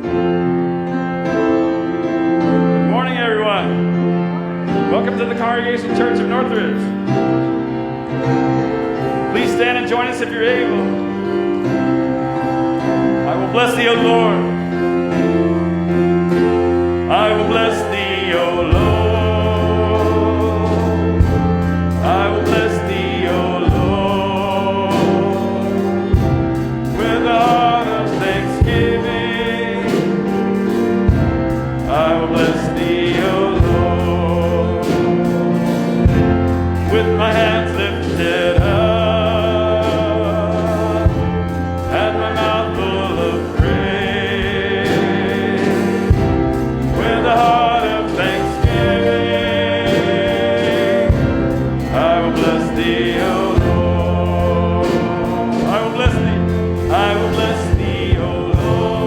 Good morning, everyone. Welcome to the Congregation Church of Northridge. Please stand and join us if you're able. I will bless thee, O Lord. I will bless thee, O Lord. I will bless thee, O Lord, with a heart of thanksgiving. I will bless thee, O Lord, with my hands lifted up and my mouth full of praise, with a heart of thanksgiving. I will bless thee, O Lord. I will bless thee. I will bless thee, O Lord.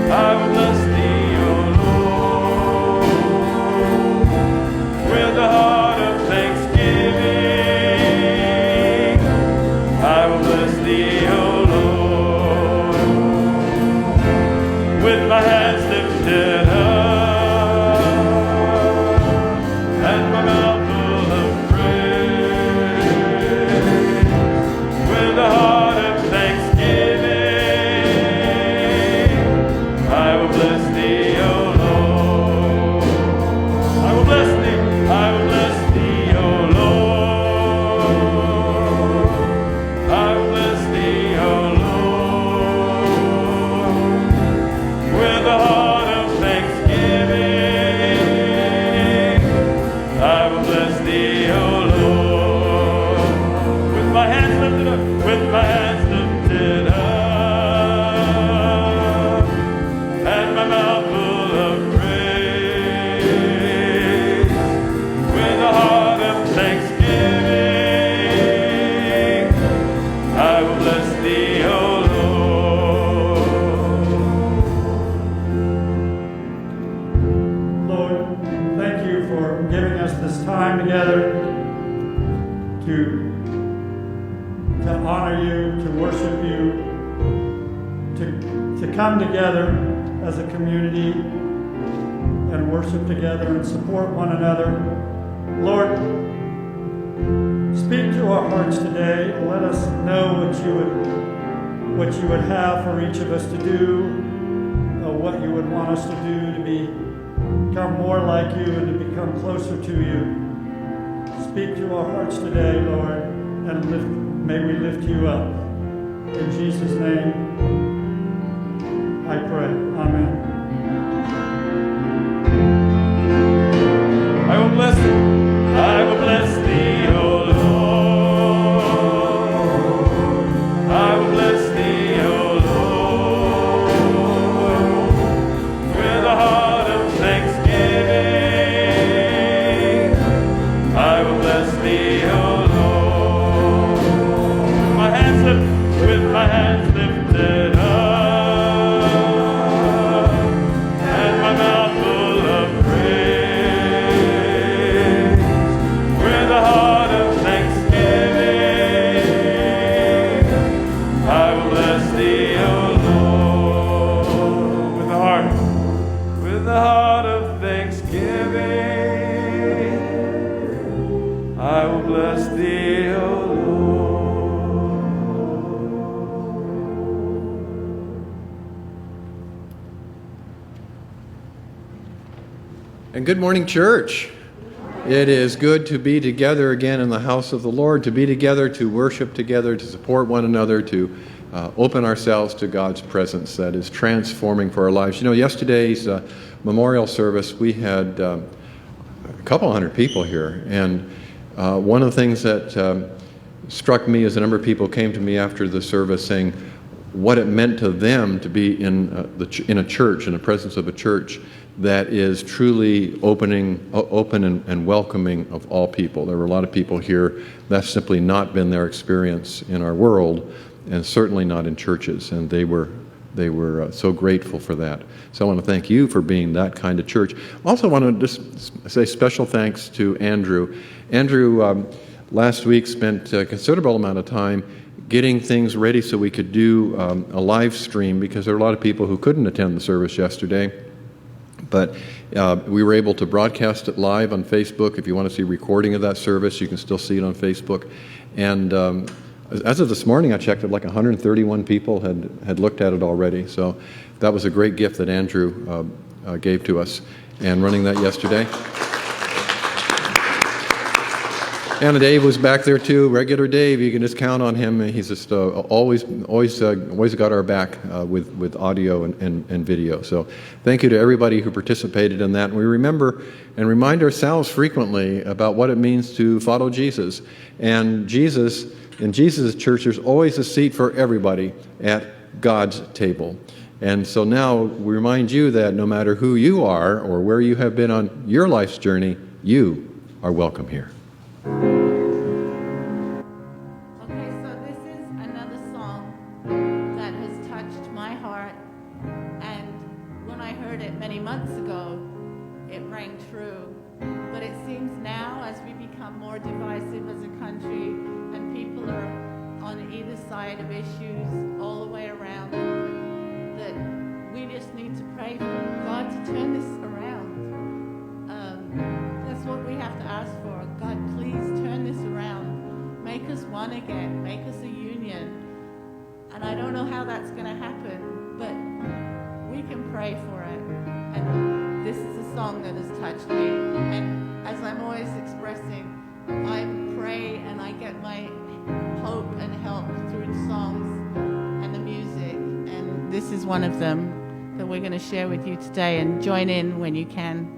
I will bless thee, O Lord, with a heart of thanksgiving. I will bless thee, O Lord, with my hands lifted up and my mouth full of praise, with a heart of thanksgiving. I will bless thee, O Lord. I will bless thee. I will bless thee, O Lord. I will bless thee, O Lord, with a heart of thanksgiving. I will bless thee, O Lord, with my hands lifted up, with my hands lifted up, and my mouth full of praise, with a heart of thanksgiving. I will bless thee, O Lord. Lord, thank you for giving us this time together to honor you, to worship you, to come together as a community and worship together and support one another. Lord, speak to our hearts today. Let us know what you would have for each of us to do, what you would want us to do to become more like you and to become closer to you. Speak to our hearts today, Lord, and may we lift you up. In Jesus' name, I pray. Amen. I will bless thee. I will bless thee, O Lord. I will bless thee, O Lord, with a heart of thanksgiving. I will bless thee, O Lord, with my hands lifted up and my mouth full of praise, with a heart of thanksgiving. I will bless thee, O Lord, with a heart of thanksgiving. I will bless thee, O Lord. And good morning, church. It is good to be together again in the house of the Lord, to be together, to worship together, to support one another, to open ourselves to God's presence that is transforming for our lives. You know, yesterday's memorial service, we had a couple hundred people here, and one of the things that struck me as a number of people came to me after the service saying what it meant to them to be in a church, in the presence of a church that is truly open and welcoming of all people. There were a lot of people here. That's simply not been their experience in our world, and certainly not in churches. And they were so grateful for that. So I want to thank you for being that kind of church. Also want to just say special thanks to Andrew. Andrew last week spent a considerable amount of time getting things ready so we could do a live stream, because there are a lot of people who couldn't attend the service yesterday. But we were able to broadcast it live on Facebook. If you want to see a recording of that service, you can still see it on Facebook. And as of this morning, I checked it, like 131 people had looked at it already. So that was a great gift that Andrew gave to us, and running that yesterday. And Dave was back there too, regular Dave. You can just count on him. He's just always got our back with audio and video. So thank you to everybody who participated in that. And we remember and remind ourselves frequently about what it means to follow Jesus. And in Jesus' church, there's always a seat for everybody at God's table. And so now we remind you that no matter who you are or where you have been on your life's journey, you are welcome here. Okay, so this is another song that has touched my heart, and when I heard it many months ago, it rang true. But it seems now, as we become more divisive as a country, and people are on either side of issues all the way around, that we just need to pray for God to turn this around. That's what we have to ask for. God, please turn this around. Make us one again. Make us a union. And I don't know how that's going to happen, but we can pray for it. And this is a song that has touched me. And as I'm always expressing, I pray and I get my hope and help through the songs and the music. And this is one of them that we're going to share with you today, and join in when you can.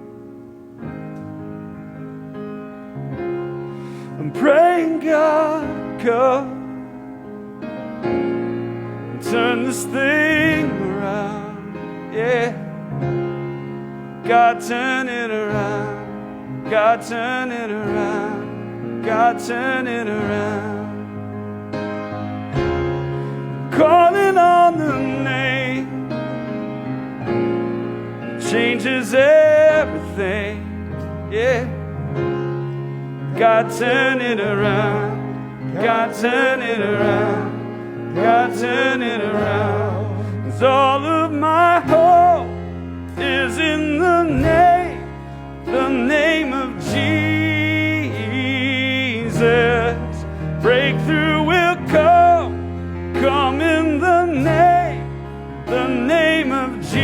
I'm praying, God, come and turn this thing around. Yeah. God, turn it around. God, turn it around. God, turn it around. Calling on the name that changes everything. Yeah. God, turn it around. God, turn it around. God, turn it around. 'Cause all of my hope is in the name of Jesus. Breakthrough will come in the name of Jesus.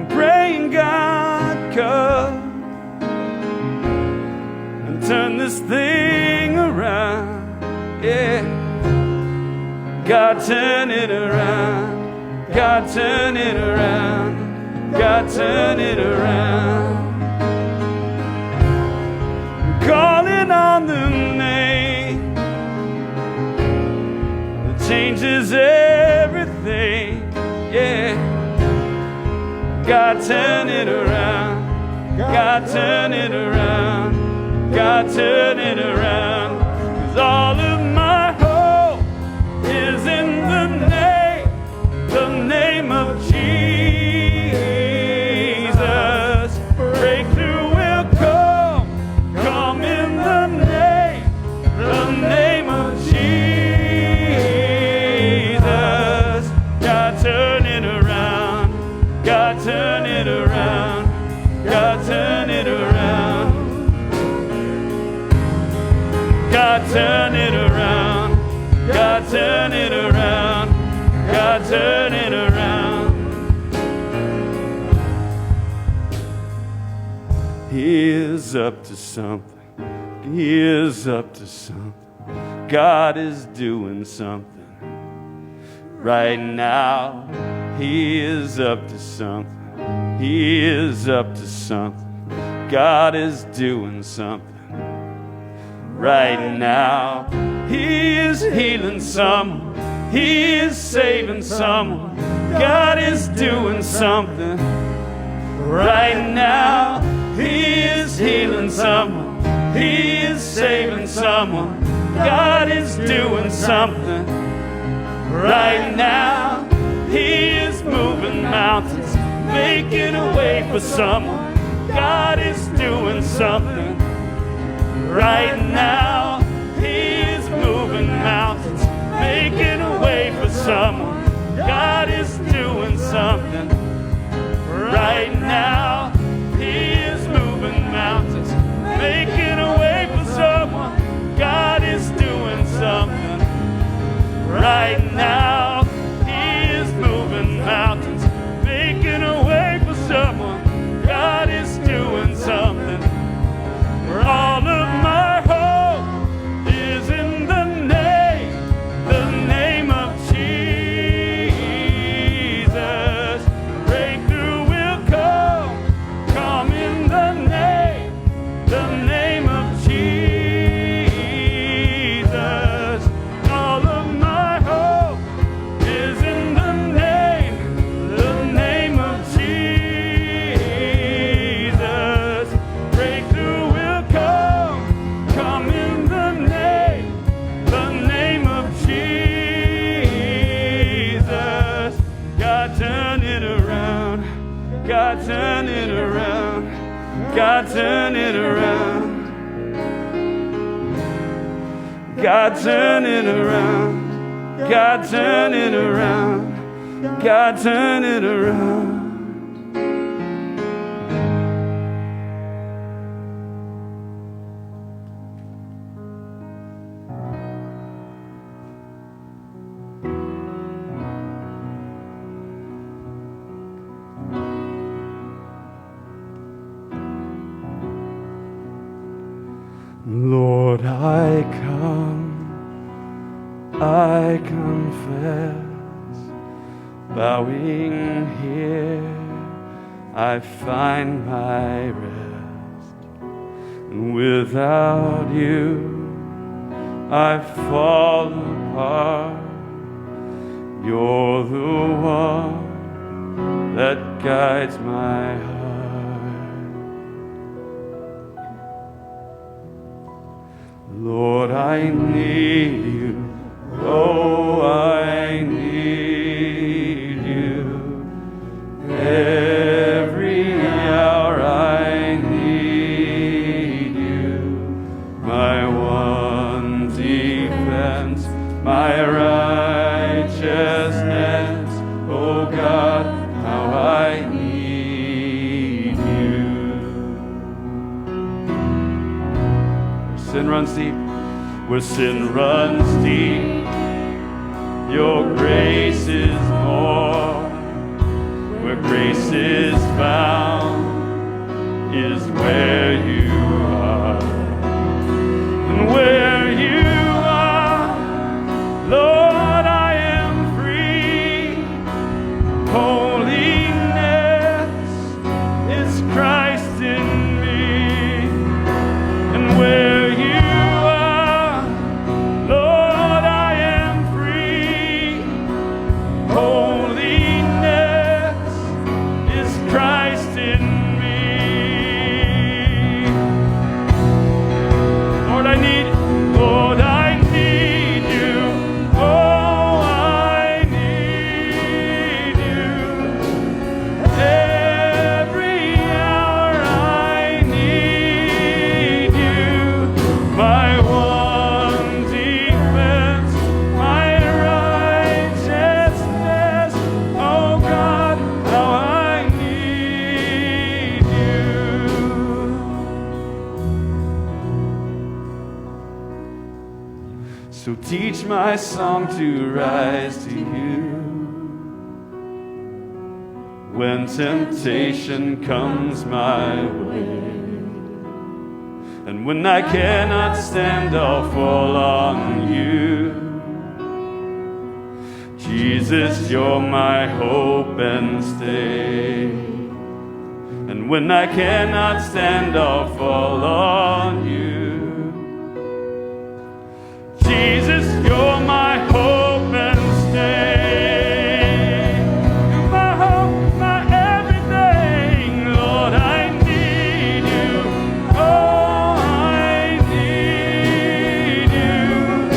Praying, God, come and turn this thing around. Yeah. God, turn it around. God, turn it around. God, turn it around. I'm calling on the name that changes everything. Yeah. God, turn it around. God, turn it around. God, turn it around. 'Cause all of my hope is in the name of Jesus. Breakthrough will come in the name of Jesus. God, turn it around. God, turn it around. God, turn it around. God, turn it around. God, turn it around. God, turn it around. He is up to something. He is up to something. God is doing something right now. He is up to something. He is up to something. God is doing something right now. He is healing someone. He is saving someone. God is doing something right now. He is healing someone. He is saving someone. God is doing something right now. He is moving mountains, making a way for someone. God is doing something Right now, He is moving mountains, making a way for someone. God is doing something. Right now, He is moving mountains, making a way for someone. God is doing something. Right now, He is moving mountains, making a way for someone. God is doing something. All of my hope is in the name of Jesus. Breakthrough will come in the name of Jesus. All of my hope is in the name of Jesus. Breakthrough will come in the name of Jesus. God turn it around. God turn it around. God turn it around. God turn it around. God turn it around. God turn it around. Lord, I confess, bowing here, I find my rest. And without you, I fall apart. You're the one that guides my heart. Lord, I need you. Oh, I need you. Every hour I need you. My one defense, my righteousness. Oh God, how I need you. Sin runs deep. Where sin runs deep, your grace is more. Where grace is found is where you are. And where you are, Lord, I am free. Holiness is Christ in me. And where so teach my song to rise to you. When temptation comes my way, and when I cannot stand, I'll fall on you. Jesus, you're my hope and stay. And when I cannot stand, I'll fall on you. Jesus, you're my hope and stay. You're my hope, my everything. Lord, I need you. Oh, I need you.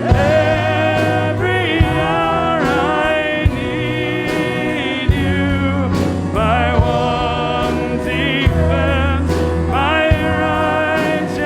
Every hour I need you. My one defense, my righteousness.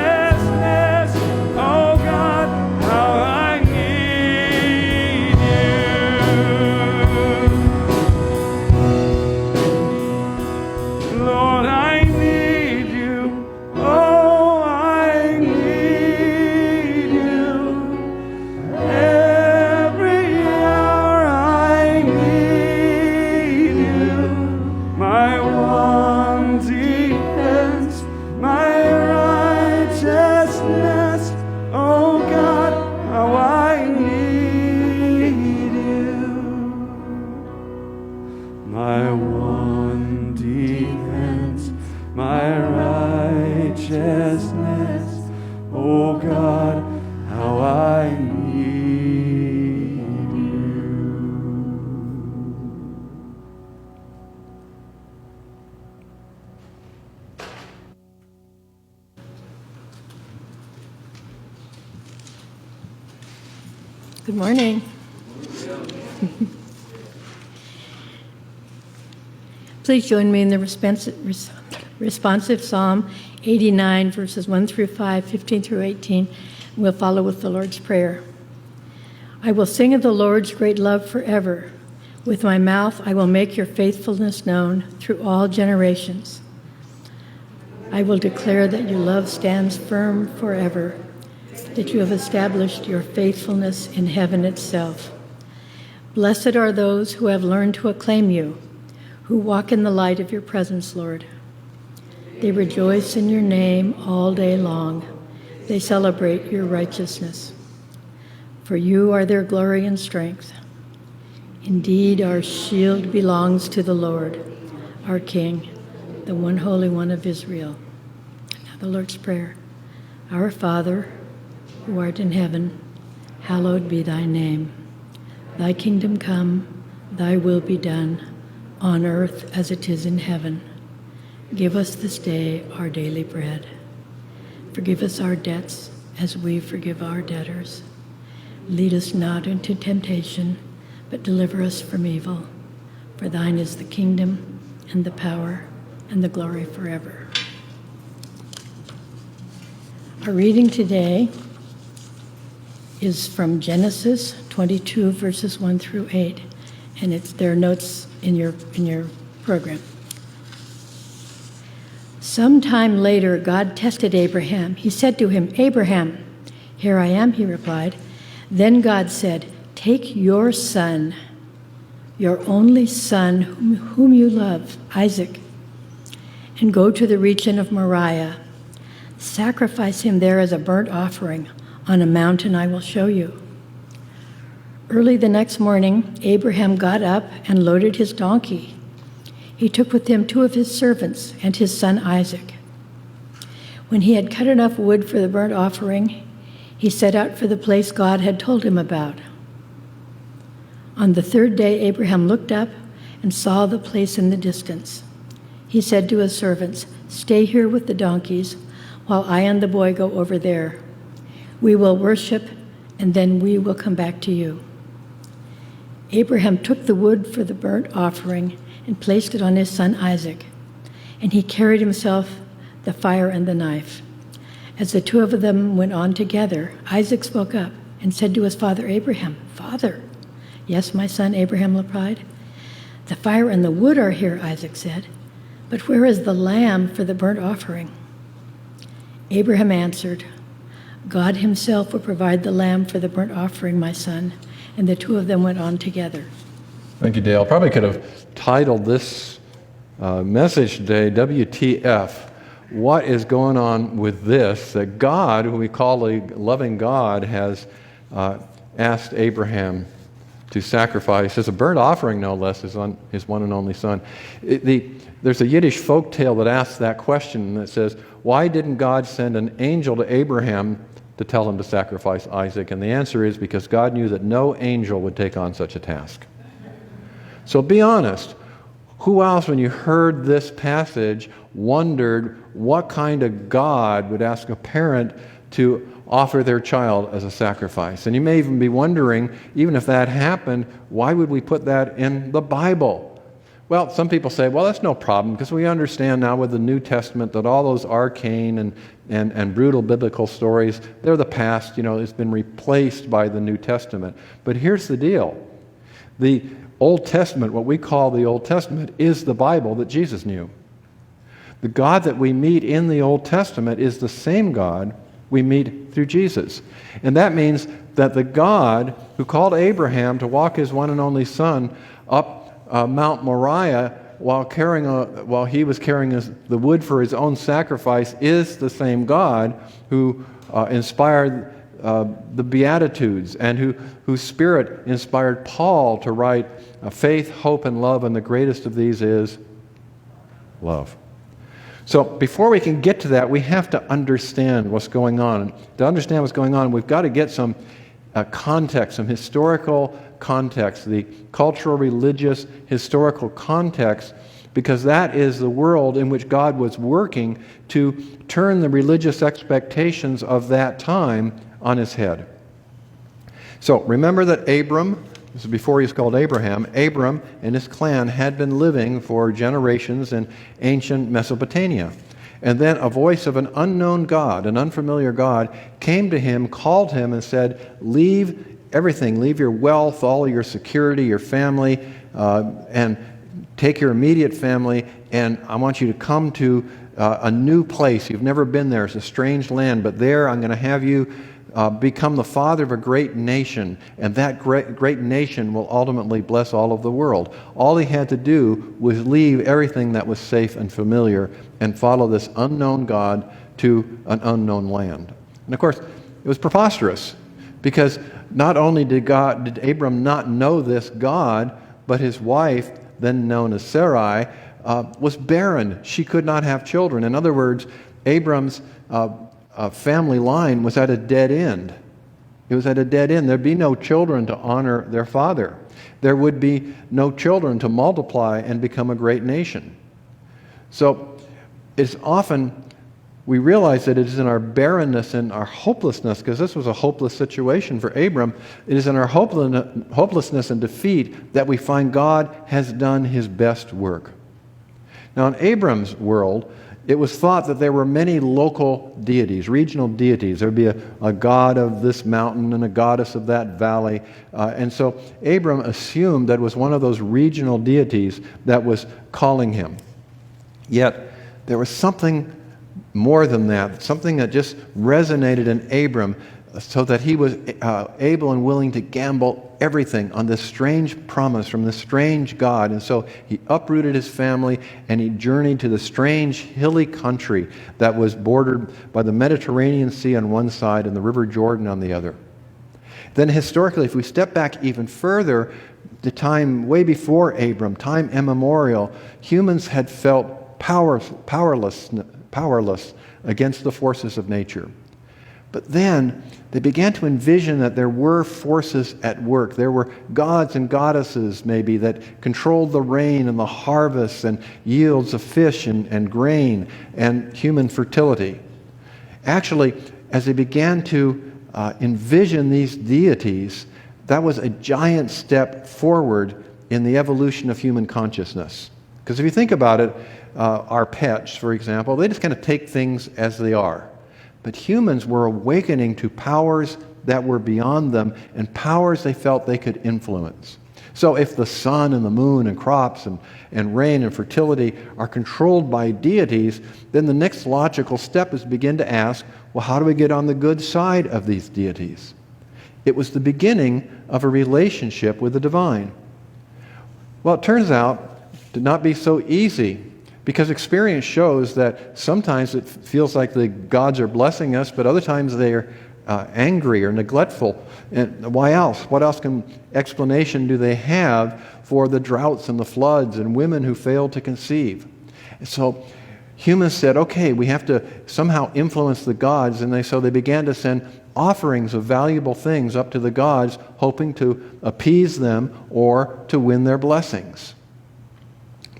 God, how I need you. Good morning. Please join me in the responsive Psalm 89, verses 1 through 5, 15 through 18. We'll follow with the Lord's Prayer. I will sing of the Lord's great love forever. With my mouth I will make your faithfulness known through all generations. I will declare that your love stands firm forever, that you have established your faithfulness in heaven itself. Blessed are those who have learned to acclaim you, who walk in the light of your presence, Lord. They rejoice in your name all day long. They celebrate your righteousness. For you are their glory and strength. Indeed, our shield belongs to the Lord, our King, the one Holy One of Israel. Now the Lord's Prayer. Our Father, who art in heaven, hallowed be thy name. Thy kingdom come, thy will be done, on earth as it is in heaven. Give us this day our daily bread. Forgive us our debts as we forgive our debtors. Lead us not into temptation, but deliver us from evil. For thine is the kingdom and the power and the glory forever. Our reading today is from Genesis 22, verses 1 through 8, and there are notes in your program. Sometime later, God tested Abraham. He said to him, "Abraham." "Here I am," he replied. Then God said, "Take your son, your only son, whom you love, Isaac, and go to the region of Moriah. Sacrifice him there as a burnt offering on a mountain I will show you." Early the next morning, Abraham got up and loaded his donkey. He took with him 2 of his servants and his son Isaac. When he had cut enough wood for the burnt offering, he set out for the place God had told him about. On the 3rd day, Abraham looked up and saw the place in the distance. He said to his servants, "Stay here with the donkeys while I and the boy go over there. We will worship, and then we will come back to you." Abraham took the wood for the burnt offering and placed it on his son Isaac, and he carried himself the fire and the knife. As the 2 of them went on together, Isaac spoke up and said to his father Abraham, "Father." "Yes, my son," Abraham replied. "The fire and the wood are here," Isaac said, "but where is the lamb for the burnt offering?" Abraham answered, "God himself will provide the lamb for the burnt offering, my son." And the 2 of them went on together. Thank you, Dale. Probably could have titled this message today, WTF. What is going on with this? That God, who we call a loving God, has asked Abraham to sacrifice as a burnt offering, no less, his one and only son. There's a Yiddish folk tale that asks that question that says, why didn't God send an angel to Abraham to tell him to sacrifice Isaac? And the answer is because God knew that no angel would take on such a task. So be honest. Who else, when you heard this passage, wondered what kind of God would ask a parent to offer their child as a sacrifice? And you may even be wondering, even if that happened, why would we put that in the Bible? Well, some people say, well, that's no problem, because we understand now with the New Testament that all those arcane and brutal biblical stories, they're the past, it's been replaced by the New Testament. But here's the deal. The Old Testament, what we call the Old Testament, is the Bible that Jesus knew. The God that we meet in the Old Testament is the same God we meet through Jesus. And that means that the God who called Abraham to walk his one and only son up Mount Moriah while he was carrying the wood for his own sacrifice is the same God who inspired the Beatitudes and whose Spirit inspired Paul to write faith, hope, and love, and the greatest of these is love. So before we can get to that, we have to understand what's going on. And to understand what's going on, we've got to get some context, some historical context, the cultural, religious, historical context, because that is the world in which God was working to turn the religious expectations of that time on his head. So remember that Abram, this is before he was called Abraham, Abram and his clan had been living for generations in ancient Mesopotamia. And then a voice of an unknown God, an unfamiliar God, came to him, called him, and said, leave everything, leave your wealth, all your security, your family, and take your immediate family, and I want you to come to a new place. You've never been there. It's a strange land, but there I'm going to have you become the father of a great nation, and that great nation will ultimately bless all of the world. All he had to do was leave everything that was safe and familiar and follow this unknown God to an unknown land. And of course, it was preposterous, because not only did Abram not know this God, but his wife, then known as Sarai, was barren. She could not have children. In other words, Abram's family line was at a dead end. It was at a dead end. There'd be no children to honor their father. There would be no children to multiply and become a great nation. So it's often, we realize that it is in our barrenness and our hopelessness, because this was a hopeless situation for Abram, it is in our hopelessness and defeat that we find God has done his best work. Now in Abram's world, it was thought that there were many local deities, regional deities. There would be a god of this mountain and a goddess of that valley. And so Abram assumed that it was one of those regional deities that was calling him. Yet there was something more than that, something that just resonated in Abram, so that he was able and willing to gamble everything on this strange promise from this strange God. And so he uprooted his family and he journeyed to the strange hilly country that was bordered by the Mediterranean Sea on one side and the River Jordan on the other. Then historically, if we step back even further, the time way before Abram, time immemorial, humans had felt powerless against the forces of nature. But then they began to envision that there were forces at work. There were gods and goddesses, maybe, that controlled the rain and the harvests and yields of fish and grain and human fertility. Actually, as they began to envision these deities, that was a giant step forward in the evolution of human consciousness. Because if you think about it, our pets, for example, they just kind of take things as they are. But humans were awakening to powers that were beyond them and powers they felt they could influence. So if the sun and the moon and crops and rain and fertility are controlled by deities, then the next logical step is to begin to ask, well, how do we get on the good side of these deities? It was the beginning of a relationship with the divine. Well, it turns out to not be so easy, because experience shows that sometimes it feels like the gods are blessing us, but other times they are angry or neglectful. And why else? What else explanation do they have for the droughts and the floods and women who failed to conceive? And so humans said, okay, we have to somehow influence the gods, and so they began to send offerings of valuable things up to the gods, hoping to appease them or to win their blessings.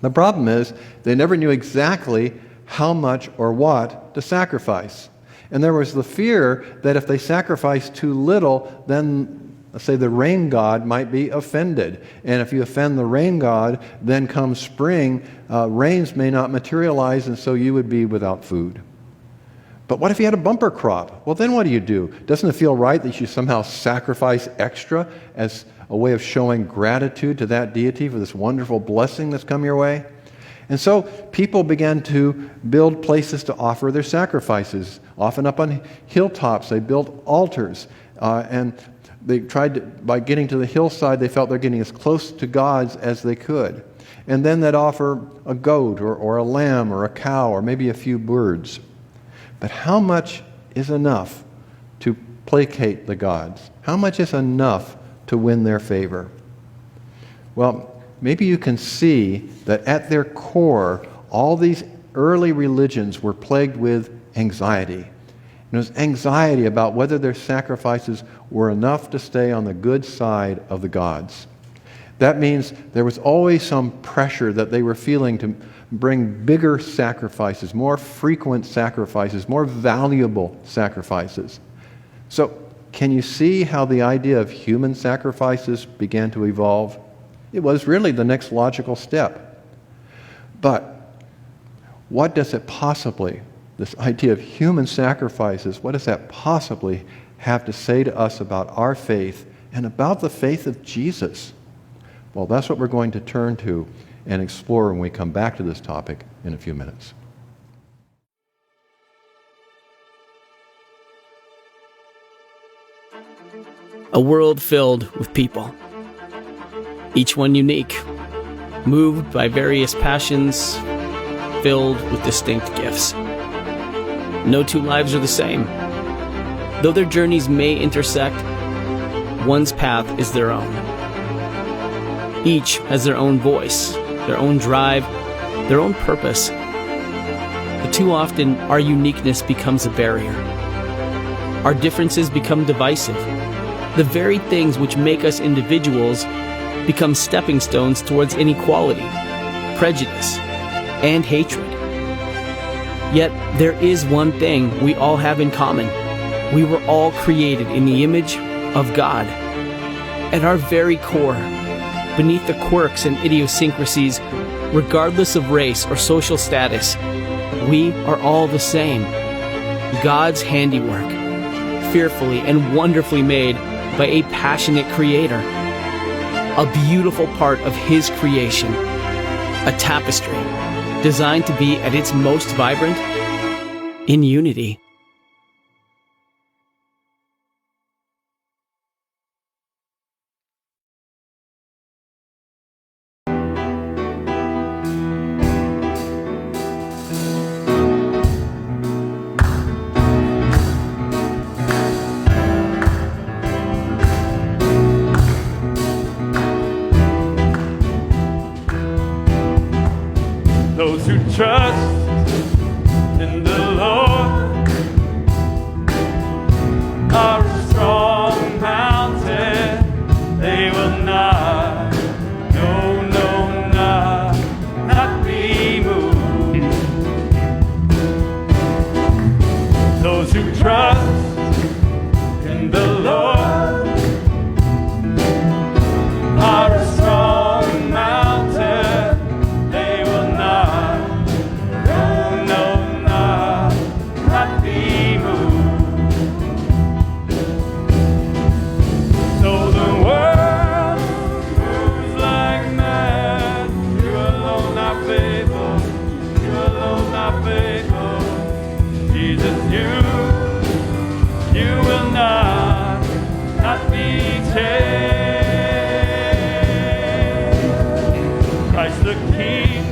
The problem is they never knew exactly how much or what to sacrifice. And there was the fear that if they sacrificed too little, then, let's say, the rain god might be offended. And if you offend the rain god, then come spring, rains may not materialize, and so you would be without food. But what if you had a bumper crop? Well, then what do? Doesn't it feel right that you somehow sacrifice extra as a way of showing gratitude to that deity for this wonderful blessing that's come your way? And so people began to build places to offer their sacrifices. Often up on hilltops, they built altars. And they tried to, by getting to the hillside, they felt they're getting as close to gods as they could. And then they'd offer a goat or a lamb or a cow or maybe a few birds. But how much is enough to placate the gods? How much is enough to win their favor? Well, maybe you can see that at their core, all these early religions were plagued with anxiety. And it was anxiety about whether their sacrifices were enough to stay on the good side of the gods. That means there was always some pressure that they were feeling to bring bigger sacrifices, more frequent sacrifices, more valuable sacrifices. So, can you see how the idea of human sacrifices began to evolve? It was really the next logical step. But what does it possibly, this idea of human sacrifices, what does that possibly have to say to us about our faith and about the faith of Jesus? Well, that's what we're going to turn to and explore when we come back to this topic in a few minutes. A world filled with people, each one unique, moved by various passions, filled with distinct gifts. No two lives are the same. Though their journeys may intersect, one's path is their own. Each has their own voice, their own drive, their own purpose. But too often, our uniqueness becomes a barrier. Our differences become divisive. The very things which make us individuals become stepping stones towards inequality, prejudice, and hatred. Yet there is one thing we all have in common. We were all created in the image of God. At our very core, beneath the quirks and idiosyncrasies, regardless of race or social status, we are all the same. God's handiwork, fearfully and wonderfully made by a passionate creator. A beautiful part of his creation. A tapestry designed to be at its most vibrant in unity. Those who trust in the Lord are a strong mountain. They will not, not be moved. Those who trust in the Lord are a strong mountain. Christ the King,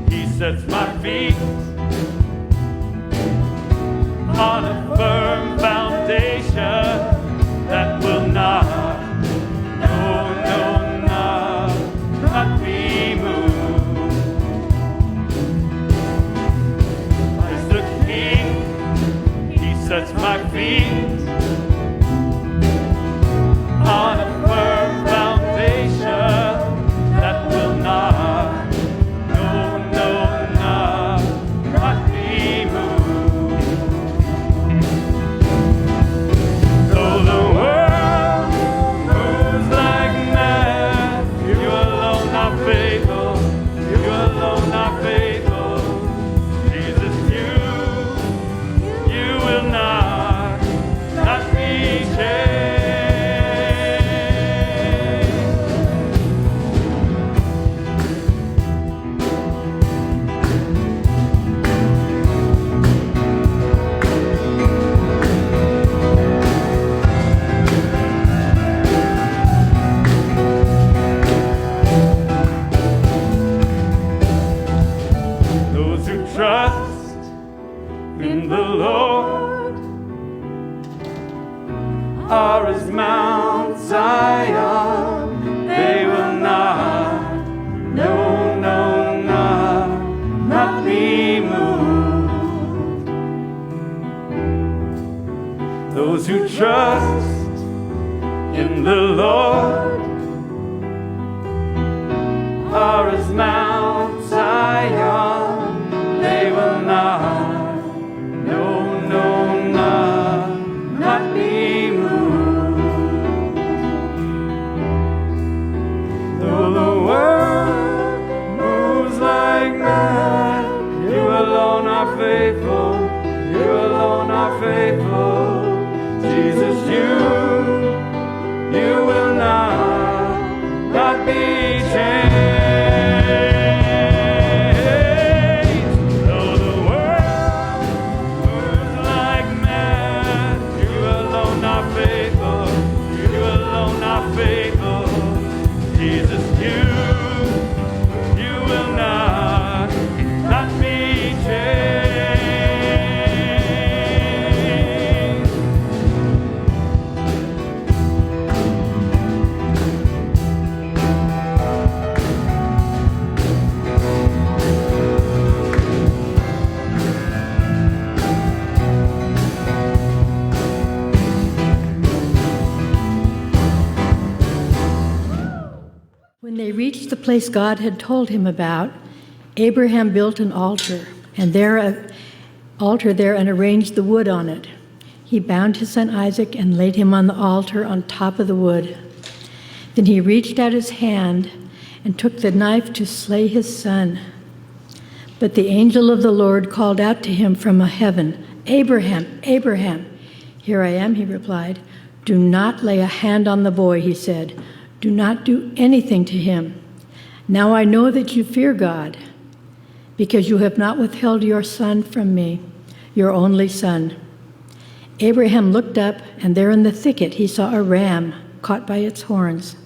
He sets my feet on a firm foundation that will not be moved. Christ the King, He sets my feet on a firm foundation that will not be moved. Though the world moves like mad, you alone are faithful, you alone are faithful. Jesus, you will not be changed. Trust in the Lord are as Mount Zion. They will not be trust in the Lord are as Mount Zion. They will not, not be moved. Though the world moves like mad, you alone are faithful. You alone are faithful. Jesus, you will not be changed. Though the world moves like mad, you alone are faithful. You alone are faithful. Jesus, you will not be changed. When they reached the place God had told him about, Abraham built an altar and arranged the wood on it. He bound his son Isaac and laid him on the altar on top of the wood. Then he reached out his hand and took the knife to slay his son. But the angel of the Lord called out to him from heaven, "Abraham, Abraham." "Here I am," he replied. "Do not lay a hand on the boy," he said. "Do not do anything to him. Now I know that you fear God, because you have not withheld your son from me, your only son." Abraham looked up, and there in the thicket he saw a ram caught by its horns.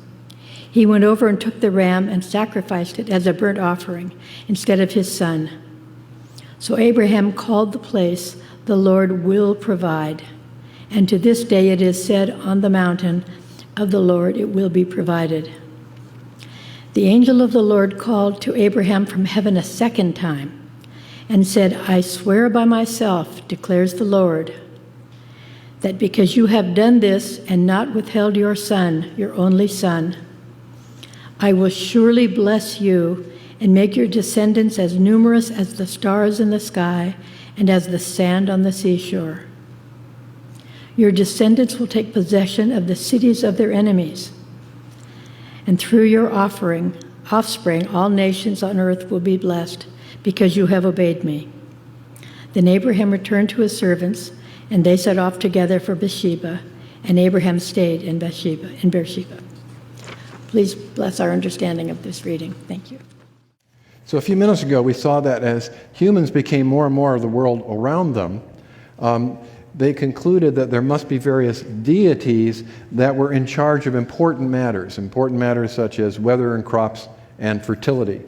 He went over and took the ram and sacrificed it as a burnt offering instead of his son. So Abraham called the place, "The Lord will provide." And to this day it is said, "On the mountain of the Lord it will be provided." The angel of the Lord called to Abraham from heaven a second time and said, "I swear by myself, declares the Lord, that because you have done this and not withheld your son, your only son, I will surely bless you and make your descendants as numerous as the stars in the sky and as the sand on the seashore. Your descendants will take possession of the cities of their enemies, and through your offspring, all nations on earth will be blessed, because you have obeyed me." Then Abraham returned to his servants, and they set off together for Beersheba, and Abraham stayed in Beersheba. Please bless our understanding of this reading. Thank you. So a few minutes ago, we saw that as humans became more and more of the world around them, they concluded that there must be various deities that were in charge of important matters such as weather and crops and fertility.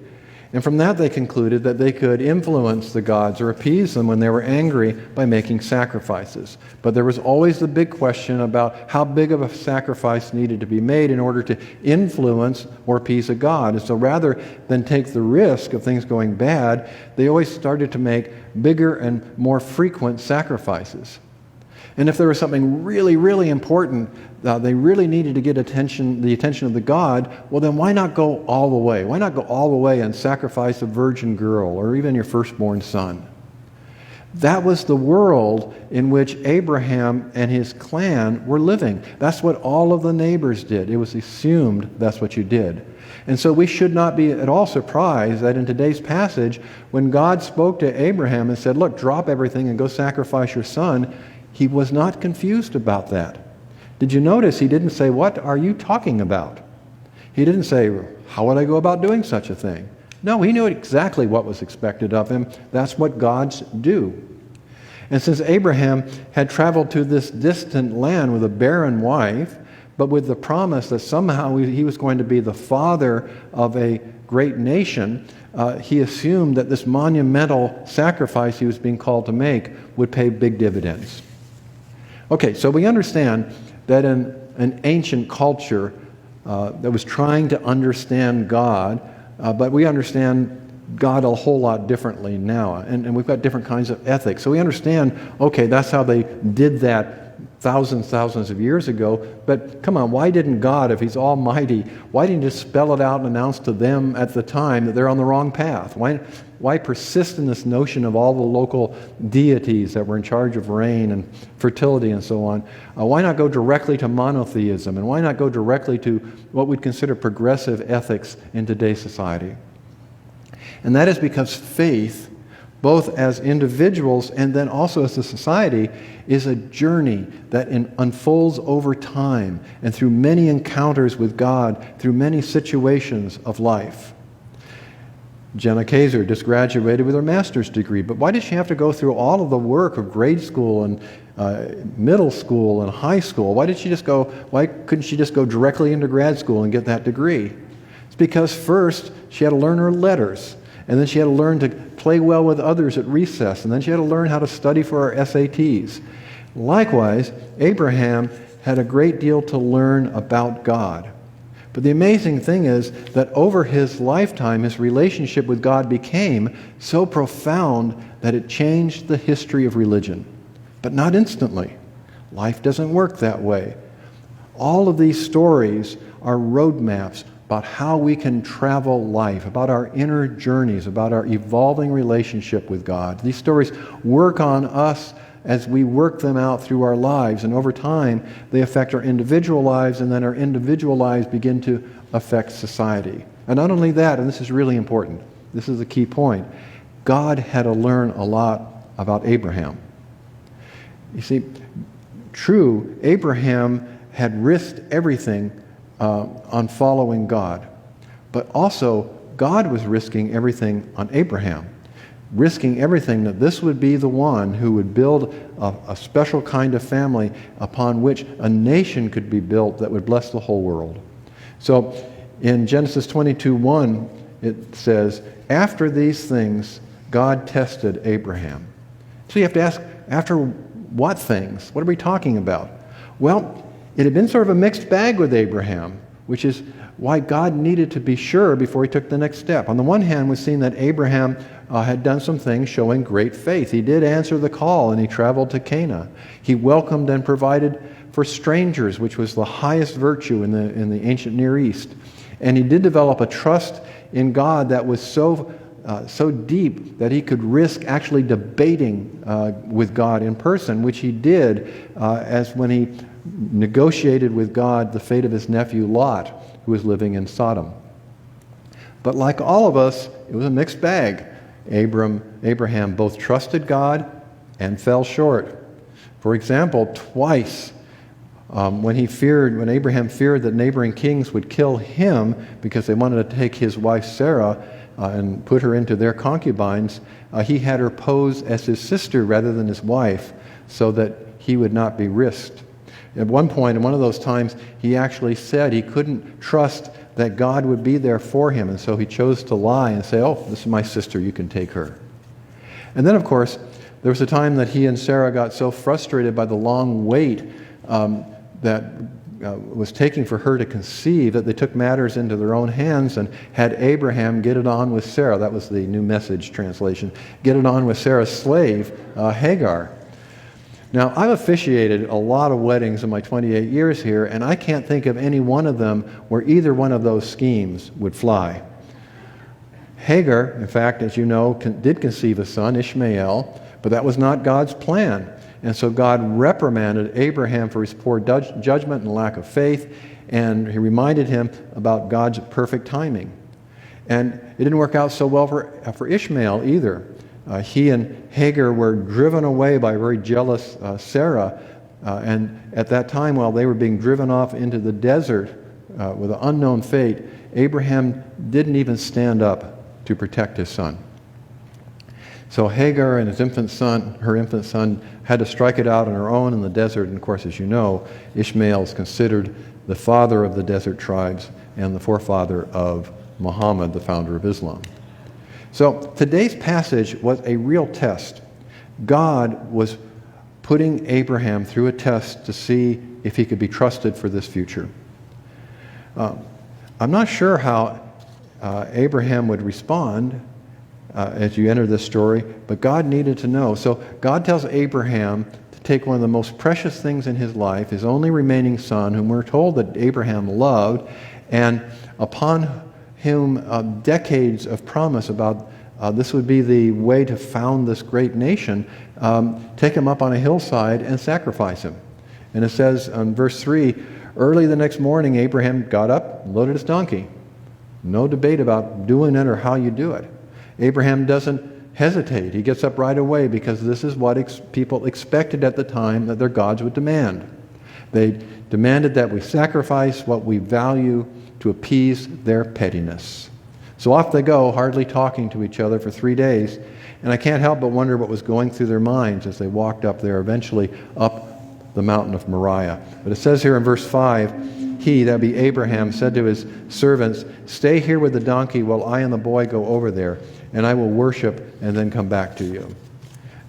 And from that they concluded that they could influence the gods or appease them when they were angry by making sacrifices. But there was always the big question about how big of a sacrifice needed to be made in order to influence or appease a god. And so rather than take the risk of things going bad, they always started to make bigger and more frequent sacrifices. And if there was something really, really important, they really needed to get the attention of the god, well then why not go all the way? Why not go all the way and sacrifice a virgin girl or even your firstborn son? That was the world in which Abraham and his clan were living. That's what all of the neighbors did. It was assumed that's what you did. And so we should not be at all surprised that in today's passage, when God spoke to Abraham and said, "Look, drop everything and go sacrifice your son," he was not confused about that. Did you notice he didn't say, "What are you talking about?" He didn't say, "How would I go about doing such a thing?" No, he knew exactly what was expected of him. That's what gods do. And since Abraham had traveled to this distant land with a barren wife, but with the promise that somehow he was going to be the father of a great nation, he assumed that this monumental sacrifice he was being called to make would pay big dividends. Okay, so we understand that in an ancient culture that was trying to understand God, but we understand God a whole lot differently now, and we've got different kinds of ethics. So we understand, okay, that's how they did that thousands of years ago. But come on, why didn't God, if he's almighty, why didn't he just spell it out and announce to them at the time that they're on the wrong path? Why persist in this notion of all the local deities that were in charge of rain and fertility and so on? Why not go directly to monotheism? And why not go directly to what we'd consider progressive ethics in today's society? And that is because faith, both as individuals and then also as a society, is a journey that unfolds over time and through many encounters with God, through many situations of life. Jenna Kaiser just graduated with her master's degree, but why did she have to go through all of the work of grade school and middle school and high school? Why couldn't she just go directly into grad school and get that degree? It's because first she had to learn her letters, and then she had to learn to play well with others at recess, and then she had to learn how to study for her SATs. Likewise, Abraham had a great deal to learn about God. But the amazing thing is that over his lifetime, his relationship with God became so profound that it changed the history of religion. But not instantly. Life doesn't work that way. All of these stories are roadmaps about how we can travel life, about our inner journeys, about our evolving relationship with God. These stories work on us as we work them out through our lives, and over time they affect our individual lives, and then our individual lives begin to affect society. And not only that, and this is really important, this is the key point, God had to learn a lot about Abraham. You see, true, Abraham had risked everything on following God, but also God was risking everything on Abraham, risking everything that this would be the one who would build a special kind of family upon which a nation could be built that would bless the whole world. So in Genesis 22:1, it says, after these things, God tested Abraham. So you have to ask, after what things? What are we talking about? Well, it had been sort of a mixed bag with Abraham, which is why God needed to be sure before he took the next step. On the one hand, we've seen that Abraham had done some things showing great faith. He did answer the call, and he traveled to Canaan. He welcomed and provided for strangers, which was the highest virtue in the ancient Near East. And he did develop a trust in God that was so deep that he could risk actually debating with God in person, which he did as when he negotiated with God the fate of his nephew Lot, who was living in Sodom. But like all of us, it was a mixed bag. Abraham both trusted God and fell short. For example, twice when Abraham feared that neighboring kings would kill him because they wanted to take his wife Sarah and put her into their concubines, he had her pose as his sister rather than his wife so that he would not be risked. At one point, in one of those times, he actually said he couldn't trust that God would be there for him, and so he chose to lie and say, oh, this is my sister, you can take her. And then, of course, there was a time that he and Sarah got so frustrated by the long wait that was taking for her to conceive that they took matters into their own hands and had Abraham get it on with Sarah. That was the New Message translation. Get it on with Sarah's slave, Hagar. Now, I've officiated a lot of weddings in my 28 years here, and I can't think of any one of them where either one of those schemes would fly. Hagar, in fact, as you know, did conceive a son, Ishmael, but that was not God's plan. And so God reprimanded Abraham for his poor judgment and lack of faith, and he reminded him about God's perfect timing. And it didn't work out so well for Ishmael either. He and Hagar were driven away by a very jealous Sarah, and at that time, while they were being driven off into the desert with an unknown fate, Abraham didn't even stand up to protect his son. So Hagar and her infant son, had to strike it out on her own in the desert, and of course, as you know, Ishmael is considered the father of the desert tribes and the forefather of Muhammad, the founder of Islam. So today's passage was a real test. God was putting Abraham through a test to see if he could be trusted for this future. I'm not sure how Abraham would respond as you enter this story, but God needed to know. So God tells Abraham to take one of the most precious things in his life, his only remaining son, whom we're told that Abraham loved, and upon whom decades of promise about this would be the way to found this great nation, take him up on a hillside and sacrifice him. And it says in verse 3, early the next morning Abraham got up, loaded his donkey. No debate about doing it or how you do it. Abraham doesn't hesitate. He gets up right away because this is what people expected at the time that their gods would demand. They demanded that we sacrifice what we value to appease their pettiness. So off they go, hardly talking to each other for 3 days, and I can't help but wonder what was going through their minds as they walked up there, eventually up the mountain of Moriah. But it says here in verse 5, he, that be Abraham, said to his servants, stay here with the donkey while I and the boy go over there, and I will worship and then come back to you.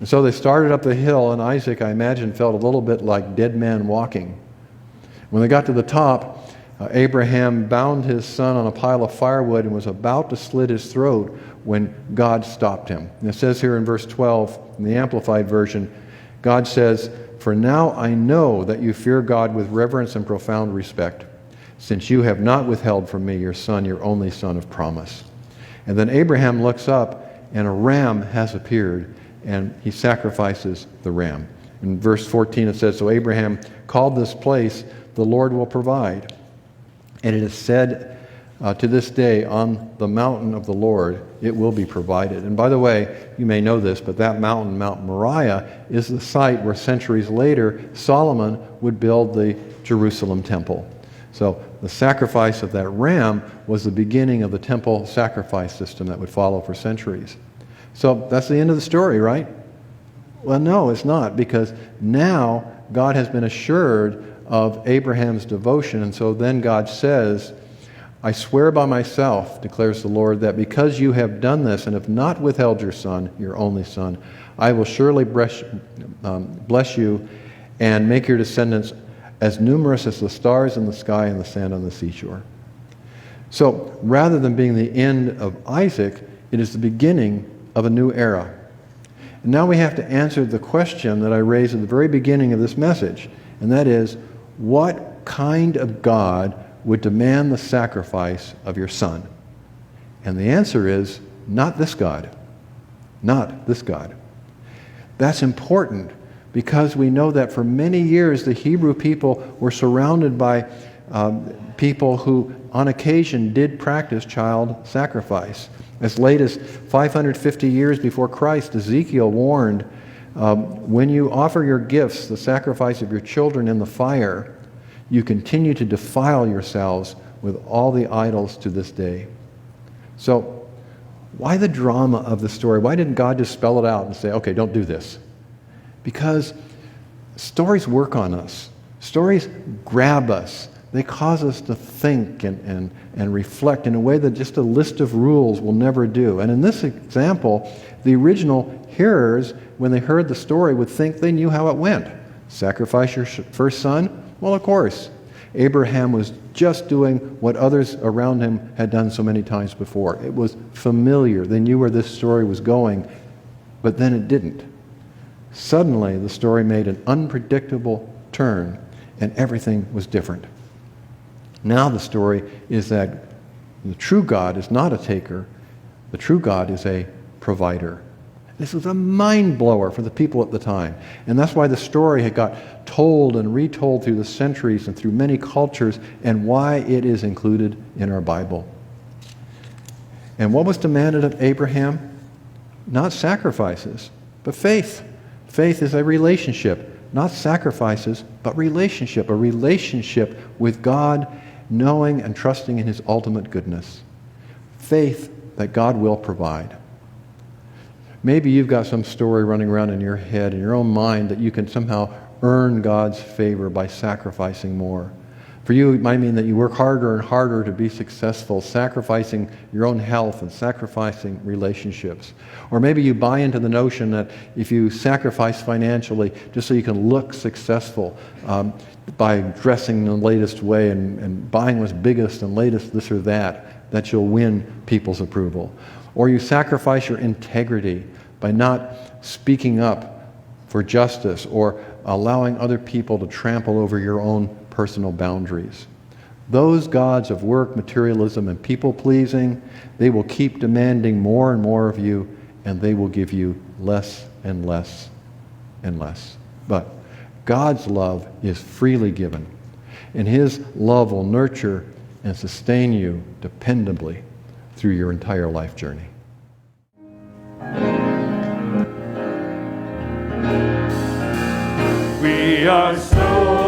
And so they started up the hill, and Isaac, I imagine, felt a little bit like dead man walking. When they got to the top, Abraham bound his son on a pile of firewood and was about to slit his throat when God stopped him. And it says here in verse 12, in the Amplified Version, God says, for now I know that you fear God with reverence and profound respect, since you have not withheld from me your son, your only son of promise. And then Abraham looks up, and a ram has appeared, and he sacrifices the ram. In verse 14 it says, so Abraham called this place, the Lord will provide. And it is said to this day, on the mountain of the Lord, it will be provided. And by the way, you may know this, but that mountain, Mount Moriah, is the site where centuries later Solomon would build the Jerusalem temple. So the sacrifice of that ram was the beginning of the temple sacrifice system that would follow for centuries. So that's the end of the story, right? Well, no, it's not, because now God has been assured of Abraham's devotion, and so then God says, I swear by myself, declares the Lord, that because you have done this and have not withheld your son, your only son, I will surely bless you and make your descendants as numerous as the stars in the sky and the sand on the seashore. So rather than being the end of Isaac, it is the beginning of a new era. And now we have to answer the question that I raised at the very beginning of this message, and that is, what kind of God would demand the sacrifice of your son? And the answer is, not this God. Not this God. That's important because we know that for many years the Hebrew people were surrounded by people who on occasion did practice child sacrifice. As late as 550 years before Christ, Ezekiel warned, when you offer your gifts, the sacrifice of your children in the fire, you continue to defile yourselves with all the idols to this day. So, why the drama of the story? Why didn't God just spell it out and say, okay, don't do this? Because stories work on us. Stories grab us. They cause us to think and reflect in a way that just a list of rules will never do. And in this example, the original hearers, when they heard the story, would think they knew how it went. Sacrifice your first son? Well, of course. Abraham was just doing what others around him had done so many times before. It was familiar. They knew where this story was going, but then it didn't. Suddenly, the story made an unpredictable turn, and everything was different. Now the story is that the true God is not a taker. The true God is a provider. This was a mind blower for the people at the time. And that's why the story had got told and retold through the centuries and through many cultures, and why it is included in our Bible. And what was demanded of Abraham? Not sacrifices, but faith. Faith is a relationship, not sacrifices, but relationship. A relationship with God, knowing and trusting in His ultimate goodness. Faith that God will provide. Maybe you've got some story running around in your head, in your own mind, that you can somehow earn God's favor by sacrificing more. For you, it might mean that you work harder and harder to be successful, sacrificing your own health and sacrificing relationships. Or maybe you buy into the notion that if you sacrifice financially just so you can look successful by dressing the latest way and buying what's biggest and latest this or that you'll win people's approval. Or you sacrifice your integrity by not speaking up for justice or allowing other people to trample over your own personal boundaries. Those gods of work, materialism, and people-pleasing, they will keep demanding more and more of you, and they will give you less and less and less. But God's love is freely given, and His love will nurture and sustain you dependably through your entire life journey. We are so